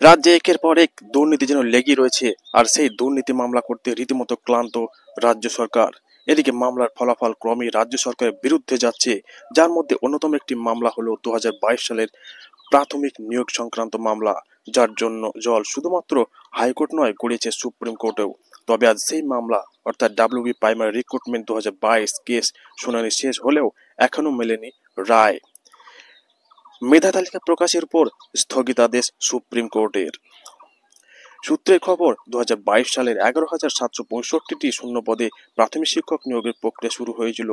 রাজ্যে একের পর এক দুর্নীতি যেন লেগেই রয়েছে, আর সেই দুর্নীতি মামলা করতে রীতিমতো ক্লান্ত রাজ্য সরকার। এদিকে মামলার ফলাফল ক্রমেই রাজ্য সরকারের বিরুদ্ধে যাচ্ছে, যার মধ্যে অন্যতম একটি মামলা হলো 2022 সালের প্রাথমিক নিয়োগ সংক্রান্ত মামলা, যার জন্য জল শুধুমাত্র হাইকোর্ট নয়, গড়িয়েছে সুপ্রিম কোর্টেও। তবে আজ সেই মামলা অর্থাৎ ডাব্লিউবি প্রাইমারি রিক্রুটমেন্ট 2022 কেস শুনানি শেষ হলেও এখনো মেলেনি রায়। মেধা তালিকা প্রকাশের উপর স্থগিতাদেশ সুপ্রিম কোর্টের। সূত্রের খবর, 2022 সালের 11,765টি শূন্য পদে প্রাথমিক শিক্ষক নিয়োগের প্রক্রিয়া শুরু হয়েছিল।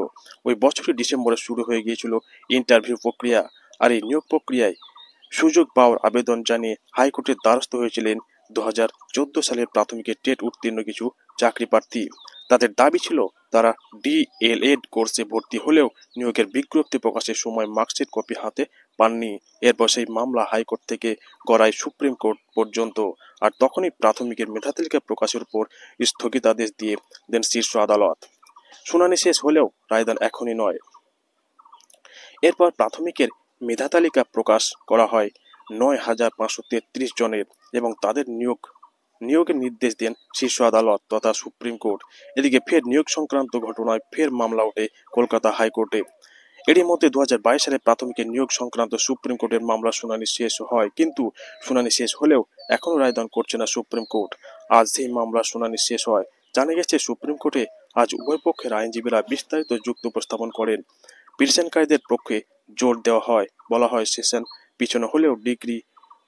ওই বছরই ডিসেম্বরে শুরু হয়ে গিয়েছিল ইন্টারভিউ প্রক্রিয়া। আর এই নিয়োগ প্রক্রিয়ায় সুযোগ পাওয়ার আবেদন জানিয়ে হাইকোর্টের দ্বারস্থ হয়েছিলেন 2014 সালের প্রাথমিকে টেট উত্তীর্ণ কিছু চাকরি প্রার্থী। তাদের দাবি ছিল তারা ডিএলএড কোর্সে ভর্তি হলেও নিয়োগের বিজ্ঞপ্তি প্রকাশের সময় মার্কশিট কপি হাতে পাননি। এরপর সেই মামলা হাইকোর্ট থেকে গড়ায় সুপ্রিম কোর্ট পর্যন্ত। আর তখনই প্রাথমিকের মেধা তালিকা প্রকাশের উপর স্থগিতাদেশ দিয়ে দেন শীর্ষ আদালত। শুনানি শেষ হলেও রায়দান এখনই নয়। এরপর প্রাথমিকের মেধা তালিকা প্রকাশ করা হয় 9,533 জনের এবং তাদের নিয়োগের নির্দেশ দেন শীর্ষ আদালত তথা সুপ্রিম কোর্ট। এদিকে ফের নিয়োগ সংক্রান্ত ঘটনায় ফের মামলা ওঠে কলকাতা হাইকোর্টে। এরই মধ্যে 2022 সালে প্রাথমিকের নিয়োগ সংক্রান্ত সুপ্রিম কোর্টের মামলা শুনানি শেষ হয়, কিন্তু শুনানি শেষ হলেও এখনো রায়দান করছে না সুপ্রিম কোর্ট। আজ সেই মামলার শুনানি শেষ হয়। জানা গেছে সুপ্রিম কোর্টে আজ উভয় পক্ষের আইনজীবীরা বিস্তারিত যুক্তি উপস্থাপন করেন। পিটিশনকারীদের পক্ষে জোর দেওয়া হয়, বলা হয় সেশন পিছনে হলেও ডিগ্রি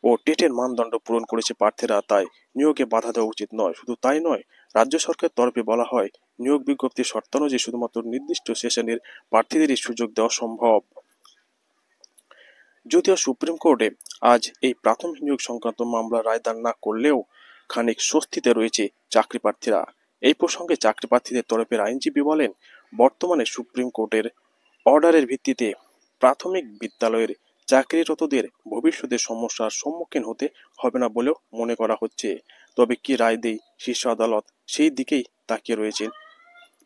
ও টেটের মানদণ্ড পূরণ করেছে প্রার্থীরা, তাই নিয়োগে বাধা দেওয়া উচিত নয়। শুধু তাই নয়, রাজ্য সরকারের তরফে বলা হয় নিয়োগ বিজ্ঞপ্তির শর্তানুযায়ী শুধুমাত্র নির্দিষ্ট সেশনের প্রার্থীদেরই সুযোগ দেওয়া সম্ভব। যদিও সুপ্রিম কোর্টে আজ এই প্রাথমিক নিয়োগ সংক্রান্ত মামলা রায়দান না করলেও খানিক স্বস্তিতে রয়েছে চাকরি প্রার্থীরা। এই প্রসঙ্গে চাকরি প্রার্থীদের তরফের আইনজীবী বলেন, বর্তমানে সুপ্রিম কোর্টের অর্ডারের ভিত্তিতে প্রাথমিক বিদ্যালয়ের চাকরিরতদের ভবিষ্যতে সমস্যার সম্মুখীন হতে হবে না বলেও মনে করা হচ্ছে। তবে কি রায় দেয় শীর্ষ আদালত, সেই দিকেই তাকিয়ে রয়েছেন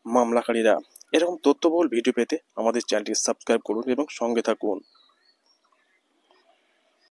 মামলাকারীরা। এরকম তথ্যবহুল ভিডিও পেতে আমাদের চ্যানেলটি সাবস্ক্রাইব করুন এবং সঙ্গে থাকুন।